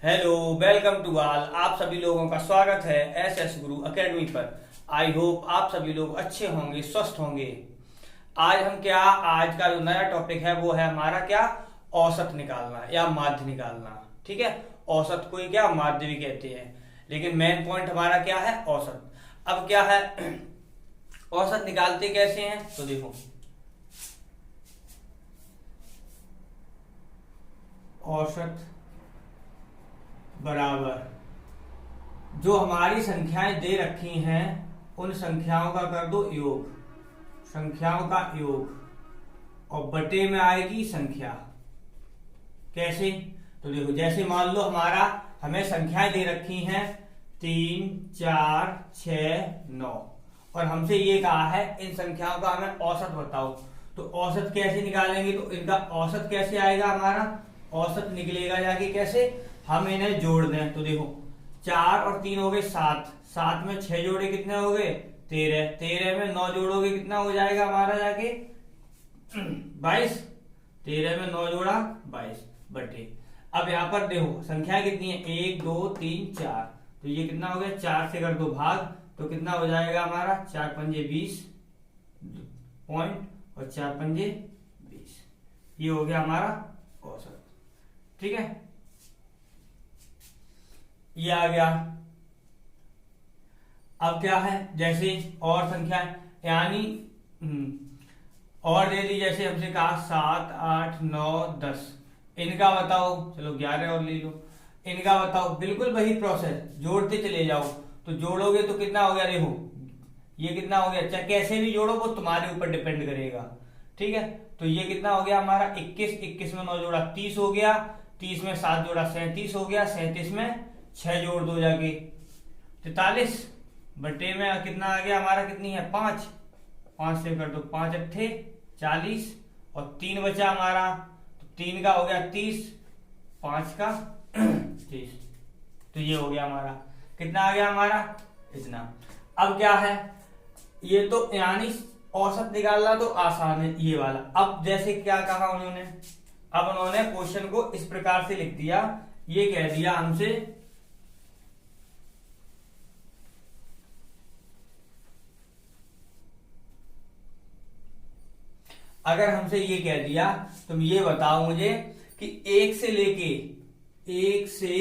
Hello, welcome to all. आप सभी लोगों का स्वागत है एस एस गुरु एकेडमी पर। आई होप आप सभी लोग अच्छे होंगे, स्वस्थ होंगे। आज का जो नया टॉपिक है वो है हमारा क्या, औसत निकालना या माध्य निकालना। ठीक है, औसत को ही क्या माध्य भी कहते हैं, लेकिन मेन पॉइंट हमारा क्या है, औसत। अब क्या है औसत निकालते कैसे हैं, तो देखो औसत बराबर जो हमारी संख्याएं दे रखी हैं उन संख्याओं का कर दो योग, संख्याओं का योग, और बटे में आएगी संख्या। कैसे, तो देखो जैसे मान लो हमें संख्याएं दे रखी हैं 3, 4, 6, 9, और हमसे ये कहा है इन संख्याओं का हमें औसत बताओ। तो औसत कैसे निकालेंगे, तो इनका औसत कैसे आएगा, हमारा औसत निकलेगा जाके कैसे, हम इन्हें जोड़ दें। तो देखो 4 और 3 हो गए 7, 7 में 6 जोड़े कितने हो गए 13, 13 में 9 जोड़ोगे कितना हो जाएगा हमारा जाके 22, 13 में 9 जोड़ा 22 बटे। अब यहाँ पर देखो संख्या कितनी है 1 2 3 4, तो ये कितना हो गया 4 से कर दो भाग, तो कितना हो जाएगा हमारा 4 पंजे 20 पॉइंट और 4 पंजे 20, ये हो गया हमारा औसत। ठीक है, ये आ गया। अब क्या है, जैसे और संख्या यानी और दे दी, जैसे हमसे कहा 7 8 9 10, इनका बताओ, चलो 11 और ले लो, इनका बताओ। बिल्कुल वही प्रोसेस, जोड़ते चले जाओ। तो जोड़ोगे तो कितना हो गया, देखो ये कितना हो गया, चाहे कैसे भी जोड़ो वो तुम्हारे ऊपर डिपेंड करेगा। ठीक है, तो ये कितना हो गया हमारा 21, 21 में 9 जोड़ा 30 हो गया, 30 में 7 जोड़ा 37 हो गया, 37 में 6 जोड़ दो जाके 43, बटे में कितना आ गया हमारा, कितनी है 5, 5 से कर दो 5 अट्ठे 40, और 3 बचा हमारा, तो 3 का हो गया 30, 5 का 30, तो ये हो गया हमारा, कितना आ गया हमारा इतना। अब क्या है, ये तो यानी औसत निकालना तो आसान है ये वाला। अब जैसे क्या कहा उन्होंने, अब उन्होंने क्वेश्चन को इस प्रकार से लिख दिया, ये कह दिया हमसे अगर हमसे ये कह दिया तुम ये बताओ मुझे कि 1 से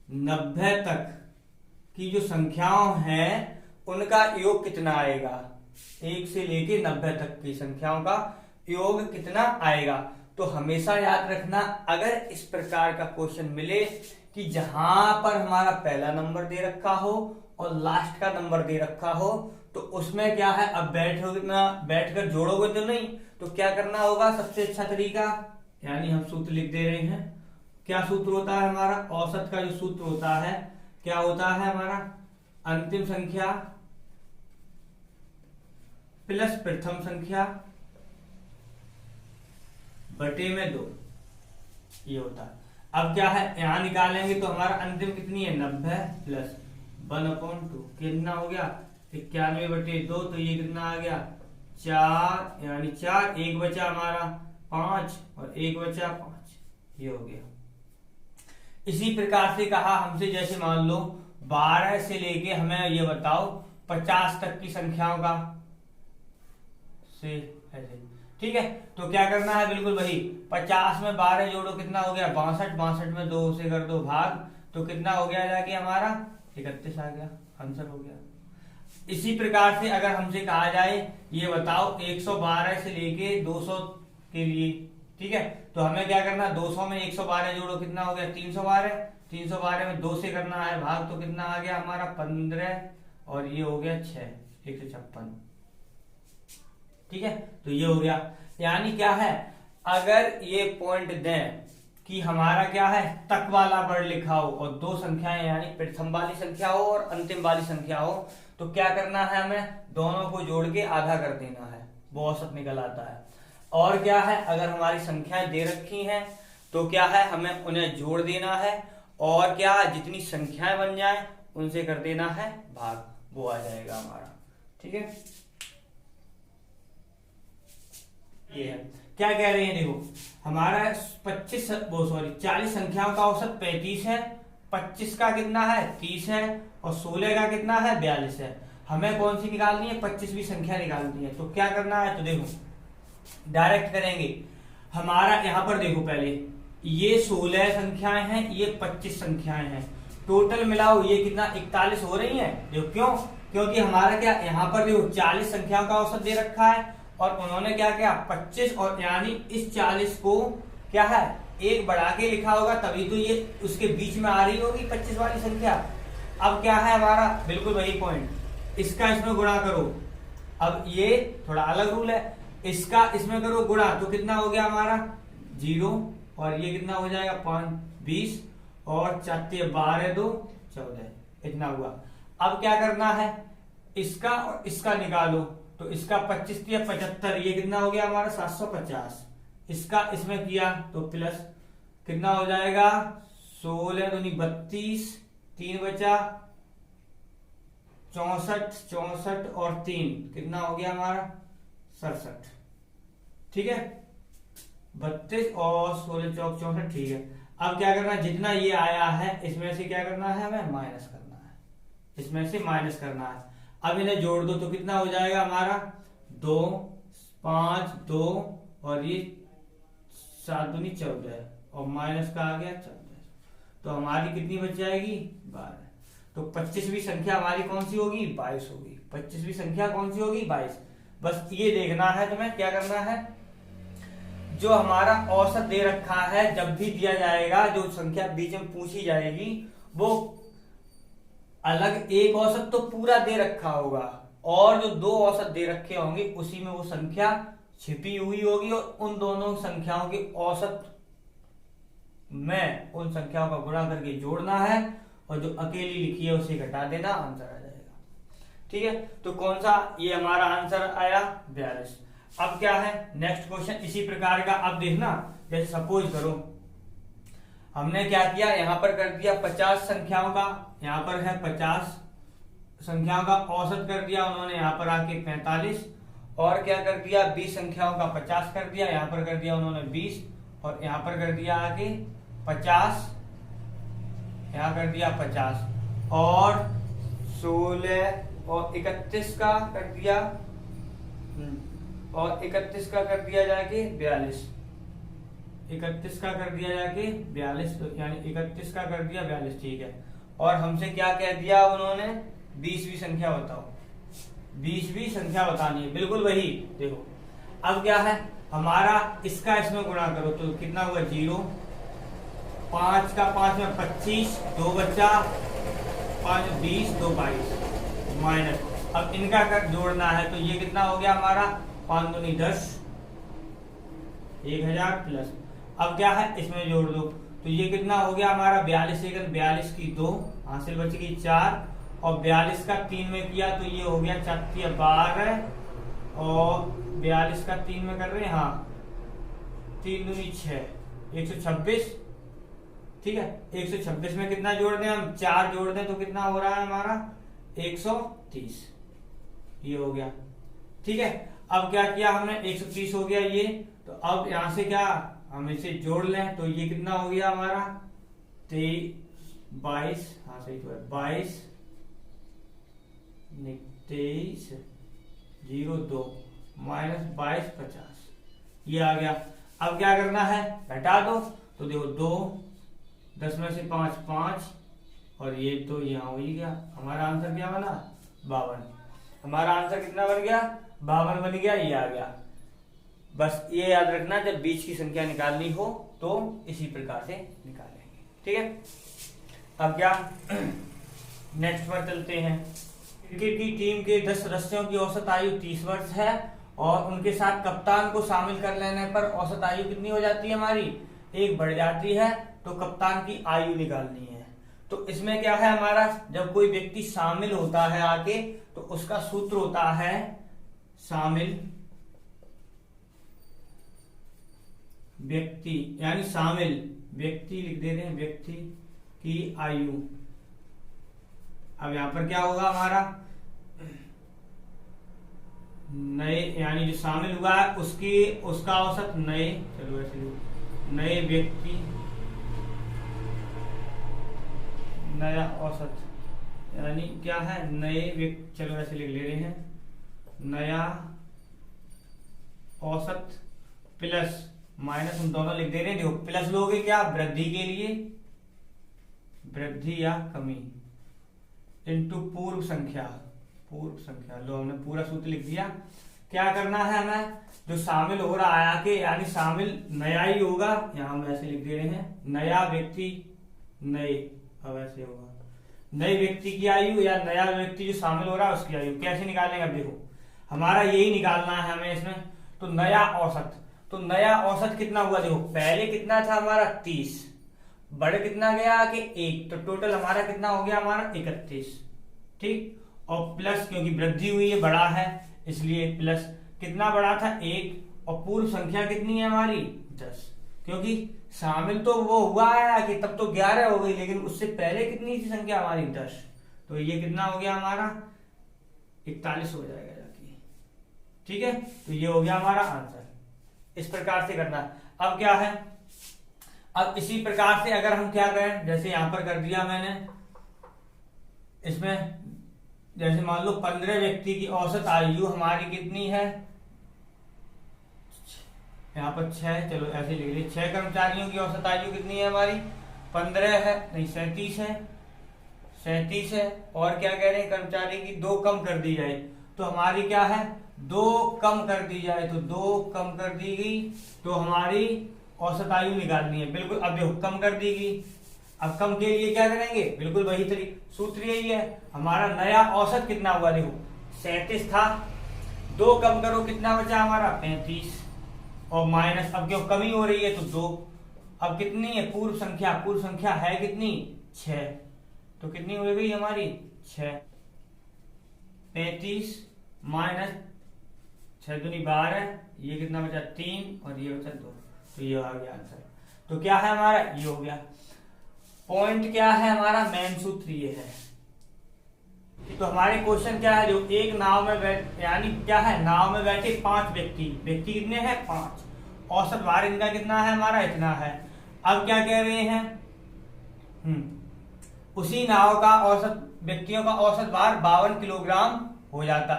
90 तक की जो संख्याओं हैं उनका योग कितना आएगा। 1 से लेके 90 तक की संख्याओं का योग कितना आएगा। तो हमेशा याद रखना, अगर इस प्रकार का क्वेश्चन मिले कि जहां पर हमारा पहला नंबर दे रखा हो और लास्ट का नंबर दे रखा हो, तो उसमें क्या है, अब बैठकर जोड़ोगे तो नहीं, तो क्या करना होगा सबसे अच्छा तरीका, यानी हम सूत्र लिख दे रहे हैं। क्या सूत्र होता है हमारा, औसत का जो सूत्र होता है क्या होता है हमारा, अंतिम संख्या प्लस प्रथम संख्या बटे में 2, ये होता है। अब क्या है, यहां निकालेंगे तो हमारा अंतिम कितनी है 90 प्लस 1/2, कितना हो गया 91 बटे 2, तो ये कितना आ गया 4, यानी 4, एक बचा हमारा 5 और एक बचा 5, ये हो गया। इसी प्रकार से कहा हमसे, जैसे मान लो 12 से लेके हमें ये बताओ 50 तक की संख्याओं का से ऐसे। ठीक है, तो क्या करना है, बिल्कुल वही 50 में 12 जोड़ो कितना हो गया 62, 62 में 2 से कर दो भाग, तो कितना हो गया जाके हमारा 31 आ गया, आंसर हो गया। इसी प्रकार से अगर हमसे कहा जाए ये बताओ 112 से लेके 200 के लिए, ठीक है, तो हमें क्या करना, 200 में 112 जोड़ो कितना हो गया 312, 312 में 2 से करना है भाग, तो कितना आ गया हमारा 15, और ये हो गया 6, 156। ठीक है, तो ये हो गया। यानी क्या है, अगर ये पॉइंट दें कि हमारा क्या है तक वाला वर्ड लिखा हो और दो संख्याएं यानी प्रथम वाली संख्या हो और अंतिम वाली संख्या हो, तो क्या करना है, हमें दोनों को जोड़ के आधा कर देना है, वो औसत निकल आता है। और क्या है, अगर हमारी संख्याएं दे रखी हैं तो क्या है, हमें उन्हें जोड़ देना है, और क्या जितनी संख्याएं बन जाए उनसे कर देना है भाग, वो आ जाएगा हमारा। ठीक है, ये है। क्या कह रहे हैं, देखो हमारा 40 संख्याओं का औसत 35 है 25 का कितना है 30 है और 16 का कितना है 42 है। हमें कौन सी निकालनी है 25वीं संख्या निकालनी है। तो क्या करना है, तो देखो डायरेक्ट करेंगे। हमारा यहाँ पर देखो पहले ये 16 संख्याएं हैं, ये 25 संख्याएं हैं, टोटल मिलाओ ये कितना 41 हो रही है। देखो क्यों, क्योंकि हमारा क्या यहाँ पर देखो 40 संख्याओं का औसत दे रखा है और उन्होंने क्या किया 25 और यानी इस 40 को क्या है एक बढ़ा के लिखा होगा, तभी तो ये उसके बीच में आ रही होगी 25 वाली संख्या। अब क्या है हमारा बिल्कुल वही पॉइंट, इसका इसमें गुणा करो। अब ये थोड़ा अलग रूल है, इसका इसमें करो गुणा तो कितना हो गया हमारा 0 और ये कितना हो जाएगा 5 20 और 4 12 2 14 इतना हुआ। अब क्या करना है इसका और इसका निकालो, तो इसका 25 या 75 ये कितना हो गया हमारा 750। इसका इसमें किया तो प्लस कितना हो जाएगा 16 दूनी 32 3 बचा 64 और 3 कितना हो गया हमारा 67। ठीक है 32 और 16 चौक 64 ठीक है। अब क्या करना है जितना ये आया है इसमें से क्या करना है हमें माइनस करना है, इसमें से माइनस करना है। अब इन्हें जोड़ दो तो कितना हो जाएगा हमारा 2 5 2 और ये 7 दूनी 14 और माइनस का आ गया 14, तो हमारी कितनी बच जाएगी 12। तो 25वीं संख्या हमारी कौन सी होगी 22 होगी। 25वीं संख्या कौन सी होगी 22। बस ये देखना है तुम्हें क्या करना है, जो हमारा औसत दे रखा है जब भी दिया जाएगा जो संख्या बीच में पूछी जाएगी वो अलग एक औसत तो पूरा दे रखा होगा और जो 2 औसत दे रखे होंगे उसी में वो संख्या छिपी हुई होगी और उन दोनों संख्याओं के औसत में उन संख्याओं का गुणा करके जोड़ना है और जो अकेली लिखी है उसे घटा देना, आंसर आ जाएगा। ठीक है तो कौन सा ये हमारा आंसर आया 42। अब क्या है नेक्स्ट क्वेश्चन इसी प्रकार का। अब देखना जैसे सपोज करो हमने क्या किया यहाँ पर कर दिया 50 संख्याओं का, यहाँ पर है 50 संख्याओं का औसत कर दिया उन्होंने यहाँ पर आके 45 और क्या कर दिया 20 संख्याओं का 50 कर दिया, यहाँ पर कर दिया उन्होंने 20 और यहाँ पर कर दिया आगे 50, यहाँ कर दिया 50 और 16 और 31 का कर दिया और 31 का कर दिया जाके 42, 31 का कर दिया जाके 42 तो यानी 31 का कर दिया 42 ठीक है। और हमसे क्या कह दिया उन्होंने 20वीं संख्या बताओ, 20वीं संख्या बतानी है बिल्कुल वही। देखो अब क्या है हमारा इसका इसमें गुणा करो तो कितना हुआ 0 5 का 5 में 25 2 बचा 5 20 2 22 माइनस। अब इनका कर जोड़ना है तो ये कितना हो गया हमारा 5 दूनी 10 1000 प्लस। अब क्या है इसमें जोड़ दो तो ये कितना हो गया हमारा 42 42 की 2 हासिल बच गई 4 और 42 का 3 में किया तो ये हो गया 4 12 और 42 का 3 में कर रहे हैं हाँ 3 दूनी 6 126। ठीक है 126 में कितना जोड़ दें हम 4 जोड़ दें तो कितना हो रहा है हमारा 130 ये हो गया। ठीक है अब क्या किया हमने 130 हो गया ये, तो अब यहां से क्या हम इसे जोड़ लें तो ये कितना हो गया हमारा 22 हाँ सही तो है 22 23 02 माइनस 22 50 ये आ गया। अब क्या करना है घटा दो तो देखो 2 10 में से 5 5 और ये तो यहाँ हो ही गया। हमारा आंसर क्या बना 52। हमारा आंसर कितना बन गया 52 बन गया, ये आ गया। बस ये याद रखना जब बीच की संख्या निकालनी हो तो इसी प्रकार से निकालेंगे। ठीक है अब क्या नेक्स्ट पर चलते हैं। क्रिकेट की टीम के 10 सदस्यों की औसत आयु 30 वर्ष है और उनके साथ कप्तान को शामिल कर लेने पर औसत आयु कितनी हो जाती है हमारी 1 बढ़ जाती है। तो कप्तान की आयु निकालनी है। तो इसमें क्या है हमारा जब कोई व्यक्ति शामिल होता है आगे तो उसका सूत्र होता है शामिल व्यक्ति यानी शामिल व्यक्ति लिख देते हैं व्यक्ति की आयु। अब यहां पर क्या होगा हमारा नए यानी जो शामिल हुआ है उसका औसत नए चलो ऐसे नए व्यक्ति नया औसत यानी क्या है, नए व्यक्ति, चलो ऐसे लिख ले रहे हैं, नया औसत प्लस माइनस, हम दोनों लिख दे रहे हैं। देखो प्लस लोगे क्या, वृद्धि के लिए, वृद्धि या कमी, इनटू पूर्व संख्या, पूर्व संख्या। लो हमने पूरा सूत्र लिख दिया। क्या करना है हमें, जो शामिल हो रहा है आके, यानी शामिल नया ही होगा, यहां हम ऐसे लिख दे रहे हैं, नया व्यक्ति, नए, अब ऐसे होगा, नए व्यक्ति की आयु या नया व्यक्ति जो शामिल हो रहा है उसकी आयु। कैसे निकालेंगे, अब देखो हमारा यही निकालना है हमें इसमें। तो नया औसत, तो नया औसत कितना हुआ, देखो पहले कितना था हमारा 30, बढ़ कितना गया कि 1, तो टोटल हमारा कितना हो गया, हमारा 31, ठीक। और प्लस क्योंकि वृद्धि हुई है, बड़ा है, इसलिए प्लस कितना बड़ा था 1, और पूर्व संख्या कितनी है हमारी 10, क्योंकि शामिल तो वो हुआ है कि तब तो 11 हो गई, लेकिन उससे पहले कितनी थी संख्या हमारी 10, तो ये कितना हो गया हमारा 41 हो जाएगा जाके, ठीक है। तो ये हो गया हमारा आंसर। इस प्रकार से करना। अब क्या है, अब इसी प्रकार से अगर हम क्या करें, जैसे यहां पर कर दिया मैंने, इसमें जैसे मान लो 15 व्यक्ति की औसत आयु हमारी कितनी है, यहाँ पर 6, चलो ऐसे लिख लीजिए, 6 कर्मचारियों की औसत आयु कितनी है हमारी 15 है, नहीं 37 है, 37 है। और क्या कह रहे हैं, कर्मचारी की 2 कम कर दी जाए, तो हमारी क्या है 2 कम कर दी जाए, तो 2 कम कर दी गई, तो हमारी औसत आयु निकालनी है। बिल्कुल, अब देखो कम कर दी गई, अब कम के लिए क्या करेंगे, बिल्कुल वही सूत्र यही है। हमारा नया औसत कितना हुआ, देखो 37 था, 2 कम करो कितना बचा हमारा 35, और माइनस, अब क्यों कमी हो रही है तो 2, अब कितनी है पूर्व संख्या, पूर्व संख्या है कितनी 6, तो कितनी हो गई हमारी 6, 35 माइनस 6 दूनी 12, ये कितना बचा 3, और ये बचा 2, तो ये आ गया आंसर। तो क्या है हमारा, ये हो गया। पॉइंट क्या है हमारा, मेन सूत्र ये है। तो हमारे क्वेश्चन क्या है, जो एक नाव में यानी क्या है, नाव में बैठे 5 व्यक्ति, व्यक्ति कितने हैं 5, औसत भार इनका कितना है हमारा इतना है। अब क्या कह रहे हैं, उसी नाव का औसत, व्यक्तियों का औसत भार 52 किलोग्राम हो जाता।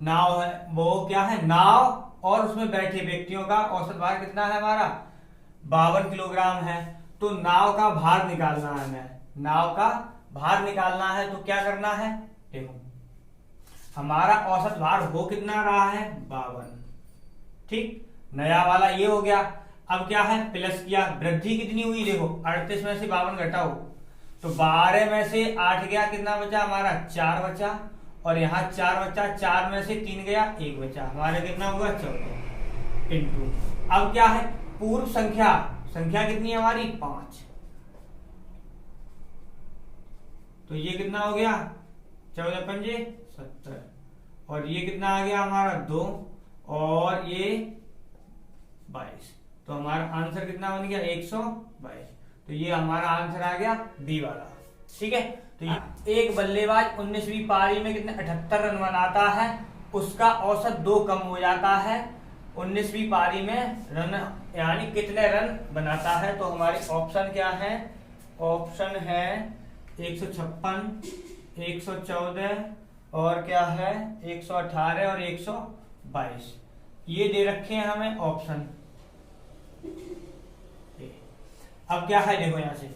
नाव है वो क्या है, नाव, और उसमें बैठे व्यक्तियों का औसत भार कितना है हमारा 52 किलोग्राम है। तो नाव का भार निकालना है हमें, नाव का भार निकालना है, तो क्या करना है, देखो हमारा औसत भार हो कितना रहा है 52, ठीक, नया वाला ये हो गया। अब क्या है, प्लस किया, वृद्धि कितनी हुई, देखो 38 में से 52 घटाओ, तो 12 में से 8 गया, कितना बचा हमारा 4 बचा, और यहाँ 4 बचा, 4 में से 3 गया 1 बचा, हमारे कितना हुआ 14 इंटू। अब क्या है, पूर्व संख्या, संख्या कितनी है हमारी 5, तो ये कितना हो गया 14 पंजे 70, और ये कितना आ गया हमारा 2, और ये 22, तो हमारा आंसर कितना बन गया 122। तो ये हमारा आंसर आ गया बी वाला, ठीक है। तो एक बल्लेबाज 19वीं पारी में कितने 78 रन बनाता है, उसका औसत 2 कम हो जाता है, 19वीं पारी में रन यानी कितने रन बनाता है। तो हमारे ऑप्शन क्या है, ऑप्शन है 156, 114, और क्या है 118 और 122, ये दे रखे हैं हमें ऑप्शन। अब क्या है, देखो यहां से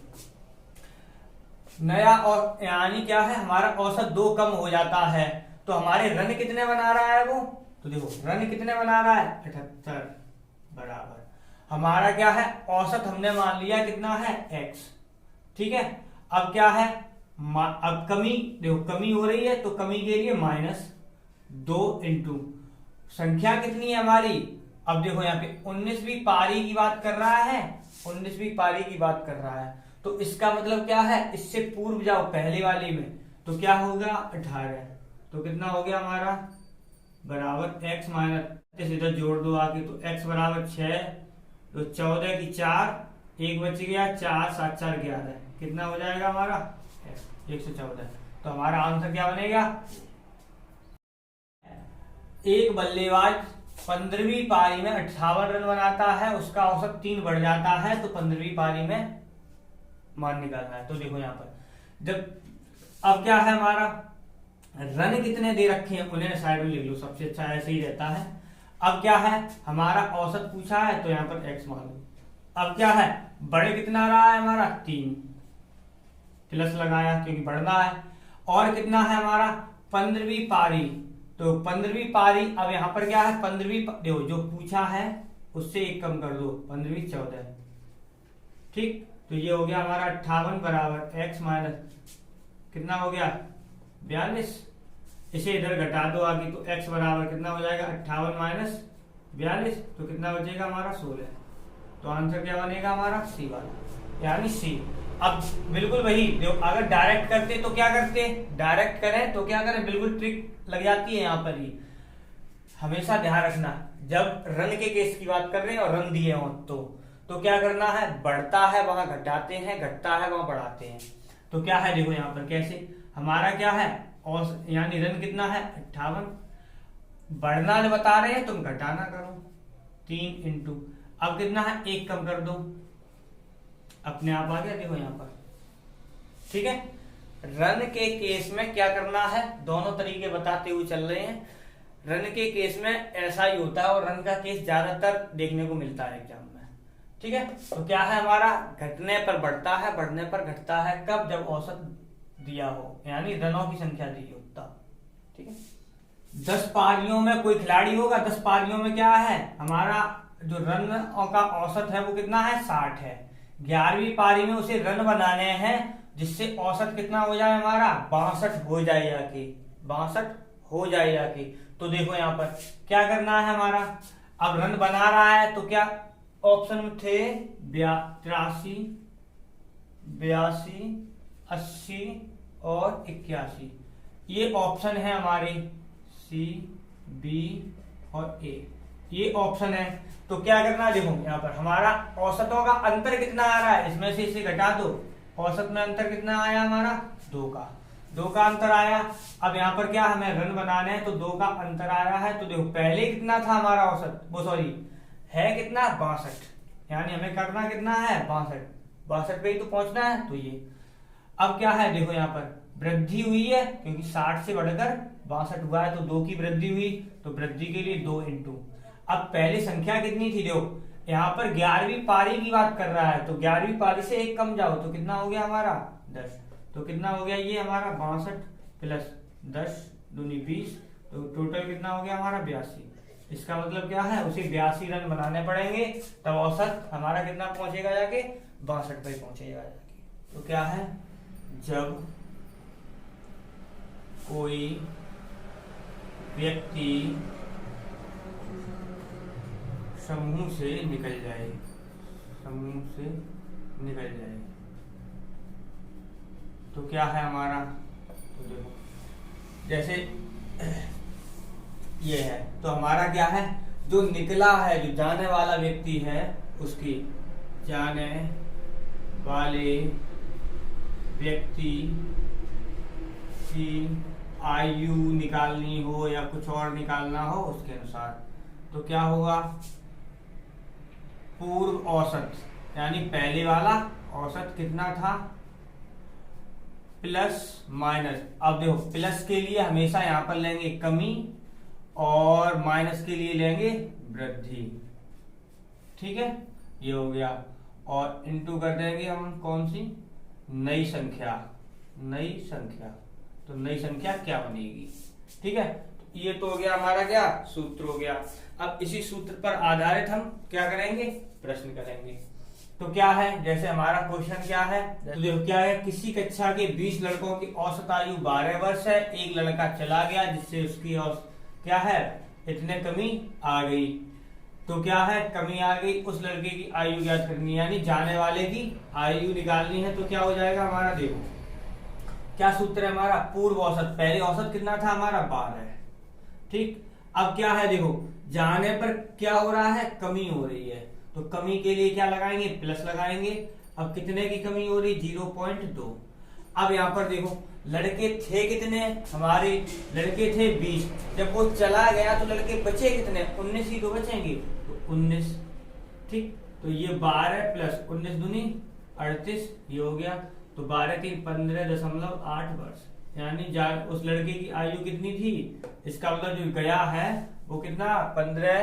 नया, और यानी क्या है हमारा औसत 2 कम हो जाता है, तो हमारे रन कितने बना रहा है वो, तो देखो रन कितने बना रहा है 78 बराबर हमारा क्या है, औसत हमने मान लिया कितना है x, ठीक है। अब क्या है, अब कमी, देखो कमी हो रही है, तो कमी के लिए -2 इंटू संख्या कितनी है हमारी। अब देखो यहाँ पे 19वीं पारी की बात कर रहा है, 19वीं पारी की बात कर रहा है, तो इसका मतलब क्या है, इससे पूर्व जाओ पहले वाली में, तो क्या होगा 18, तो कितना हो गया हमारा बराबर x माइनस, इधर जोड़ दो आगे, तो x बराबर 6, तो 14 की 4, 1 बच गया, 4 7 4 11, कितना हो जाएगा हमारा 114। तो हमारा आंसर क्या बनेगा, एक बल्लेबाज 15वीं पारी में 58 रन बनाता है, उसका औसत 3 बढ़ जाता है, तो 15वीं पारी में मान निकालना है। तो देखो यहाँ पर जब अब क्या है हमारा रन कितने दे रखे हैं उन्हें साइड में लिख लो, सबसे अच्छा ऐसे ही रहता है। अब क्या है हमारा औसत पूछा है तो यहाँ पर x मान लो। अब क्या है बड़े कितना रहा है हमारा 3 प्लस लगाया क्योंकि बढ़ना है। और कितना है हमारा 15वीं पारी, तो 15वीं पारी अब यहाँ पर क्या है 15वीं देखो जो पूछा है उससे 1 कम कर दो, 15वीं 14, ठीक। तो ये हो गया हमारा 58 बराबर x माइनस कितना हो गया 42। इसे इधर घटा दो आगे तो x बराबर कितना हो जाएगा 58 माइनस 42, तो कितना बचेगा हमारा 16। तो आंसर क्या बनेगा हमारा सी वाला, यानी सी। अब बिल्कुल वही अगर डायरेक्ट करते तो क्या करते, डायरेक्ट करें तो क्या करें, बिल्कुल ट्रिक लग जाती है यहाँ पर ही। हमेशा ध्यान रखना जब रन के केस की बात कर रहे हैं और रन दिए हो तो क्या करना है, बढ़ता है वहां घटाते हैं, घटता है वहां बढ़ाते हैं। तो क्या है देखो यहाँ पर कैसे हमारा क्या है और यानी रन कितना है 58, बढ़ना जो बता रहे हैं तुम घटाना करो 3 इंटू अब कितना है 1 कम कर दो, अपने आप आ गया देखो यहाँ पर, ठीक है। रन के केस में क्या करना है, दोनों तरीके बताते हुए चल रहे हैं। रन के केस में ऐसा ही होता है और रन का केस ज्यादातर देखने को मिलता है एग्जाम में, ठीक है। तो क्या है हमारा घटने पर बढ़ता है, बढ़ने पर घटता है, कब, जब औसत दिया हो यानी रनों की संख्या दी हो तब, ठीक है। 10 पारियों में कोई खिलाड़ी होगा, 10 पारियों में क्या है हमारा जो रनों का औसत है वो कितना है 60 है। 11वीं पारी में उसे रन बनाने हैं जिससे औसत कितना हो जाए हमारा 62 हो जाए जाके, 62 हो जाए जाके। तो देखो यहाँ पर क्या करना है हमारा, अब रन बना रहा है तो क्या ऑप्शन में थे 83, 82, 80 और 81, ये ऑप्शन है हमारे सी, बी और ए, ये ऑप्शन है। तो क्या करना है देखो यहाँ पर हमारा औसतों का अंतर कितना आ रहा है, इसमें से इसे घटा दो, औसत में अंतर कितना आया हमारा 2 का अंतर आया। अब यहाँ पर क्या हमें रन बनाने हैं तो 2 का अंतर आया है। तो देखो पहले कितना था हमारा औसत, वो सॉरी है कितना 62, यानी हमें करना कितना है 62 पे ही तो पहुंचना है। तो ये अब क्या है देखो यहाँ पर वृद्धि हुई है क्योंकि 60 से बढ़कर 62 हुआ है तो 2 की वृद्धि हुई, तो वृद्धि के लिए 2 इंटू अब पहली संख्या कितनी थी देखो यहाँ पर 11वीं पारी की बात कर रहा है तो 11वीं पारी से 1 कम जाओ तो कितना हो गया हमारा 10, तो कितना हो गया ये हमारा 62 प्लस 10 दूनी 20, तो टोटल कितना हो गया हमारा 82। इसका मतलब क्या है उसे 82 रन बनाने पड़ेंगे तब औसत हमारा कितना पहुंचेगा जाके 62 पे पहुंचेगा जाके। तो क्या है जब कोई व्यक्ति समूह से निकल जाए, समूह से निकल जाए तो क्या है हमारा, तो देखो जैसे ये है तो हमारा क्या है जो निकला है, जो जाने वाला व्यक्ति है उसकी जाने वाले व्यक्ति की आयु निकालनी हो या कुछ और निकालना हो उसके अनुसार, तो क्या होगा पूर्व औसत यानी पहले वाला औसत कितना था प्लस माइनस। अब देखो प्लस के लिए हमेशा यहां पर लेंगे कमी और माइनस के लिए लेंगे वृद्धि, ठीक है ये हो गया। और इनटू कर देंगे हम कौन सी नई संख्या, नई संख्या, तो नई संख्या क्या बनेगी, ठीक है। तो ये तो हो गया हमारा क्या सूत्र हो गया। अब इसी सूत्र पर आधारित हम क्या करेंगे प्रश्न करेंगे। तो क्या है जैसे हमारा क्वेश्चन क्या है, तो देखो क्या है किसी कक्षा के 20 लड़कों की औसत आयु 12 वर्ष है, एक लड़का चला गया जिससे उसकी क्या है इतने कमी आ गई, तो क्या है कमी आ गई, उस लड़के की आयु ज्ञात करनी है यानी जाने वाले की आयु निकालनी है। तो क्या हो जाएगा हमारा देखो क्या सूत्र है हमारा पूर्व औसत, पहले औसत कितना था हमारा 12 है, ठीक। अब क्या है देखो जाने पर क्या हो रहा है कमी हो रही है तो कमी के लिए क्या लगाएंगे प्लस लगाएंगे। अब कितने की कमी हो रही 0.2। अब यहाँ पर देखो लड़के थे कितने हमारे, लड़के थे 20, जब वो चला गया तो लड़के बचे कितने 19 ही तो बचेंगे, तो 19, ठीक। तो ये 12 प्लस 19 दूनी 38 ये हो गया। तो 12 3 15.8 वर्ष, यानी उस लड़के की आयु कितनी थी, इसका मतलब जो गया है वो कितना 15,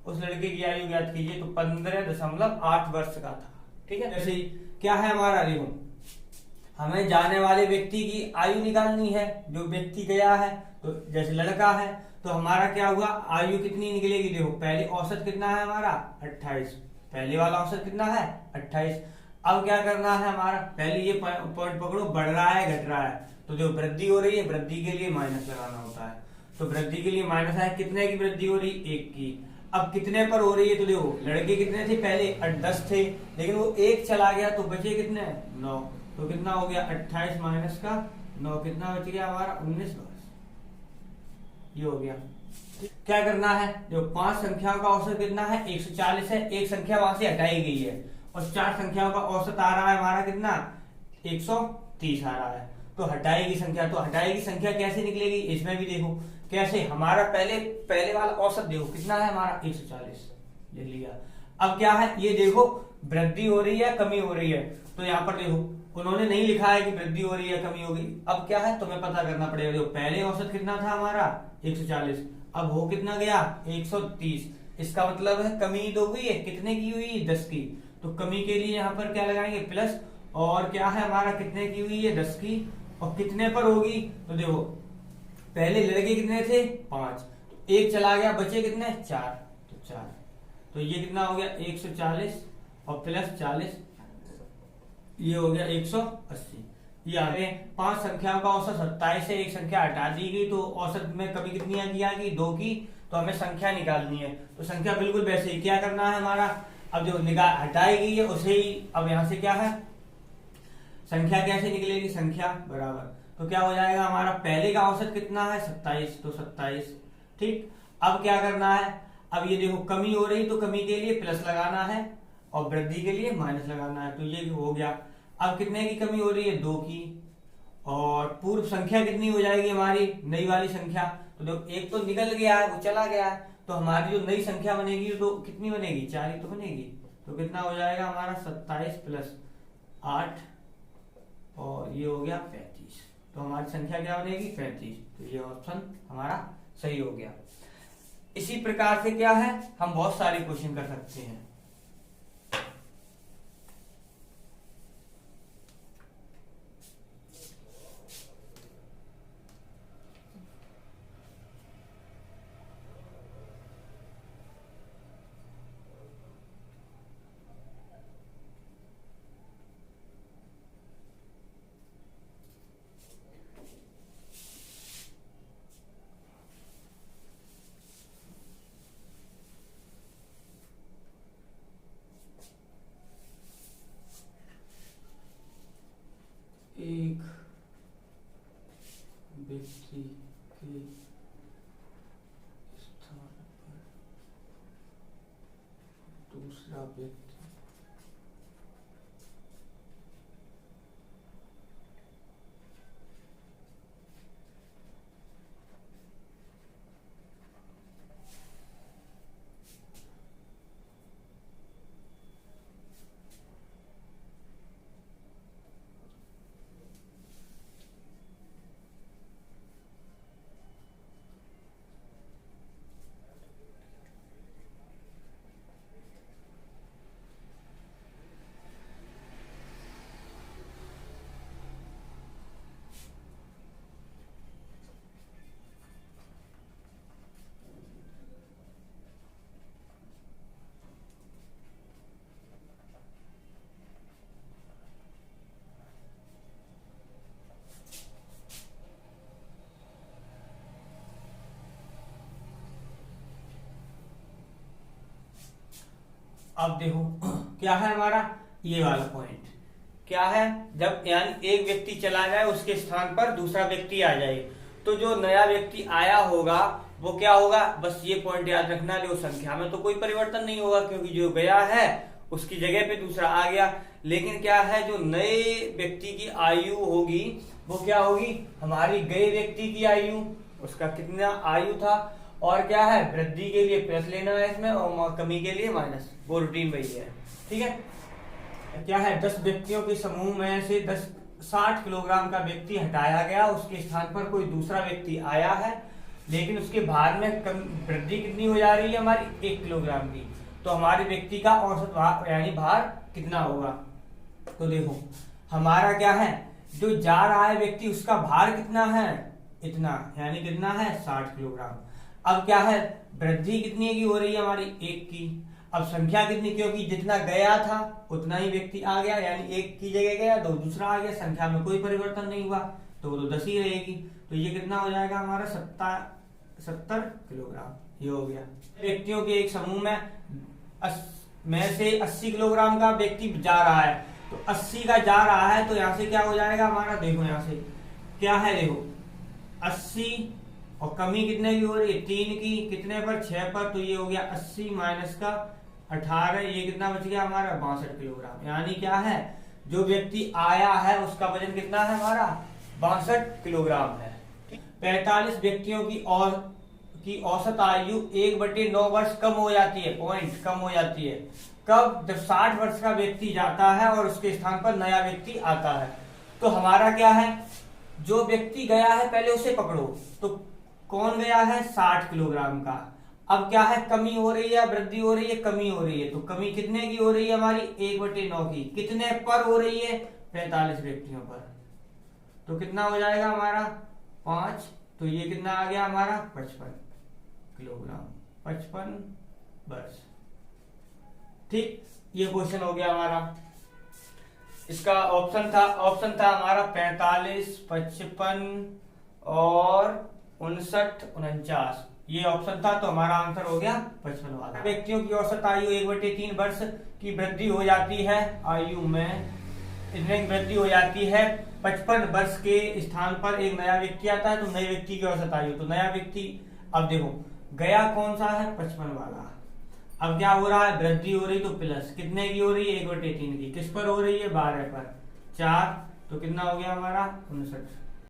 उस लड़के की आयु ज्ञात कीजिए तो 15.8 वर्ष का था। ठीक है, जैसे क्या है हमारा, देखो हमें जाने वाले व्यक्ति की आयु निकालनी है, जो व्यक्ति गया है, तो जैसे लड़का है तो हमारा क्या हुआ, आयु कितनी निकलेगी, देखो पहले औसत कितना है हमारा 28, पहले वाला औसत कितना है 28। अब क्या करना है हमारा, पहले ये पॉइंट पकड़ो, बढ़ रहा है घट रहा है, तो जो वृद्धि हो रही है वृद्धि के लिए माइनस लगाना होता है, तो वृद्धि के लिए माइनस है, कितने की वृद्धि हो रही, 1 की। अब कितने पर हो रही है, तो देखो लड़के कितने थे पहले 10 थे, लेकिन वो 1 चला गया तो बचे कितने 9, तो कितना हो गया 28 माइनस का 9, कितना बच गया हमारा 19 वर्ष, ये हो गया। क्या करना है, जो 5 संख्याओं का औसत कितना है 140 है, एक संख्या वहां से हटाई गई है, और 4 संख्याओं का औसत आ रहा है हमारा कितना 130 आ रहा है, तो हटाएगी संख्या, तो हटाएगी संख्या कैसे निकलेगी, इसमें भी देखो कैसे, हमारा पहले वाला औसत देखो कितना है हमारा 140 लिख लिया। अब क्या है, ये देखो वृद्धि हो रही है कमी हो रही है, तो यहाँ पर देखो उन्होंने नहीं लिखा है कि वृद्धि हो रही है कमी हो गई। अब क्या है, तुम्हें पता करना पड़ेगा, देखो पहले औसत कितना था हमारा 140, अब हो कितना गया 130, इसका मतलब है कमी तो हुई है, कितने की हुई 10 की, तो कमी के लिए यहाँ पर क्या लगाएंगे प्लस, और क्या है हमारा कितने की हुई है 10 की, और कितने पर होगी, तो देखो पहले लड़के कितने थे 5, तो 1 चला गया बचे कितने 4, तो 4, तो ये कितना हो गया 140 और प्लस 40, ये हो गया 180। ये आ गए 5 संख्याओं का औसत 27 से एक संख्या हटा दी गई, तो औसत में कमी कितनी आ गई 2 की, तो हमें संख्या निकालनी है, तो संख्या बिल्कुल वैसे ही क्या करना है हमारा, अब जो हटाई गई है उसे ही, अब यहाँ से क्या है संख्या कैसे निकलेगी, संख्या बराबर, तो क्या हो जाएगा हमारा, पहले का औसत कितना है 27, तो 27। ठीक, अब क्या करना है, अब ये देखो कमी हो रही तो कमी के लिए प्लस लगाना है और वृद्धि के लिए माइनस लगाना है, तो ये हो गया। अब कितने की कमी हो रही है 2 की, और पूर्व संख्या कितनी हो जाएगी हमारी नई वाली संख्या, तो देखो एक तो निकल गया है वो चला गया है, तो हमारी जो नई संख्या बनेगी तो कितनी बनेगी 4 ही तो बनेगी, तो कितना हो जाएगा हमारा 27 प्लस 8 और ये हो गया 35, तो हमारी संख्या क्या बनेगी 35, तो ये ऑप्शन हमारा सही हो गया। इसी प्रकार से क्या है हम बहुत सारे क्वेश्चन कर सकते हैं। एक व्यक्ति के स्थान पर दूसरा व्यक्ति अब देखो क्या है हमारा ये वाला पॉइंट क्या है, जब यानी एक व्यक्ति चला जाए उसके स्थान पर दूसरा व्यक्ति आ जाए, तो जो नया व्यक्ति आया होगा वो क्या होगा, बस ये पॉइंट याद रखना, जो संख्या में तो कोई परिवर्तन नहीं होगा क्योंकि जो गया है उसकी जगह पे दूसरा आ गया, लेकिन क्या है जो नए व्यक्ति की आयु होगी वो क्या होगी हमारी गए व्यक्ति की आयु, उसका कितना आयु था, और क्या है वृद्धि के लिए प्लस लेना है इसमें और कमी के लिए माइनस, वो रूटीन वही है। ठीक है, क्या है, 10 व्यक्तियों के समूह में से 60 किलोग्राम का व्यक्ति हटाया गया, उसके स्थान पर कोई दूसरा व्यक्ति आया है, लेकिन उसके भार में वृद्धि कितनी हो जा रही है हमारी, 1 किलोग्राम की। तो हमारे व्यक्ति का औसत भार यानी भार कितना होगा। तो देखो हमारा क्या है, जो जा रहा है व्यक्ति उसका भार कितना है, इतना, यानी कितना है 60 किलोग्राम। अब क्या है, वृद्धि कितनी की हो रही है हमारी, 1 की। अब संख्या कितनी, क्योंकि जितना गया था उतना ही व्यक्ति आ गया, यानी 1 की जगह गया तो दूसरा आ गया, संख्या में कोई परिवर्तन नहीं हुआ, तो वो तो 10 ही रहेगी। तो ये कितना हो जाएगा हमारा 70 किलोग्राम, ये हो गया। व्यक्तियों के एक समूह में से 80 किलोग्राम का व्यक्ति जा रहा है, तो 80 का जा रहा है, तो यहाँ से क्या हो जाएगा हमारा, देखो यहाँ से क्या है, देखो 80 और कमी कितने की हो रही है, 3 की, कितने पर, 6 पर, तो ये हो गया 80 माइनस का 18, ये कितना बच गया हमारा 62 किलोग्राम। यानी क्या है, जो व्यक्ति आया है उसका वजन कितना है हमारा, 62 किलोग्राम है। 45 व्यक्तियों की औसत आयु 1/9 वर्ष कम हो जाती है, पॉइंट कम हो जाती है। कब, जब 60 वर्ष का व्यक्ति जाता है और उसके स्थान पर नया व्यक्ति आता है। तो हमारा क्या है, जो व्यक्ति गया है पहले उसे पकड़ो, तो कौन गया है 60 किलोग्राम का। अब क्या है, कमी हो रही है, वृद्धि हो रही है, कमी हो रही है, तो कमी कितने की हो रही है हमारी, 1/9 की। कितने पर हो रही है, 45 व्यक्तियों पर, तो कितना हो जाएगा हमारा 5, तो ये कितना आ गया हमारा 55 किलोग्राम, 55 वर्ष। ठीक, ये क्वेश्चन हो गया हमारा। इसका ऑप्शन था हमारा 45, 55 और 59, 49, ये ऑप्शन था, तो हमारा आंसर हो गया 55 वाला। व्यक्तियों की औसत आयु 1/3 वर्ष की वृद्धि हो जाती है, आयु में इतने की वृद्धि हो जाती है। 55 वर्ष के स्थान पर एक नया व्यक्ति आता है, तो नए व्यक्ति की औसत आयु, तो नया व्यक्ति, अब देखो गया कौन सा है, 55 वाला। अब क्या हो रहा है, वृद्धि हो रही, तो प्लस कितने की हो रही है, 1/3 की। किस पर हो रही है, 12 पर, 4, तो कितना हो गया हमारा 59।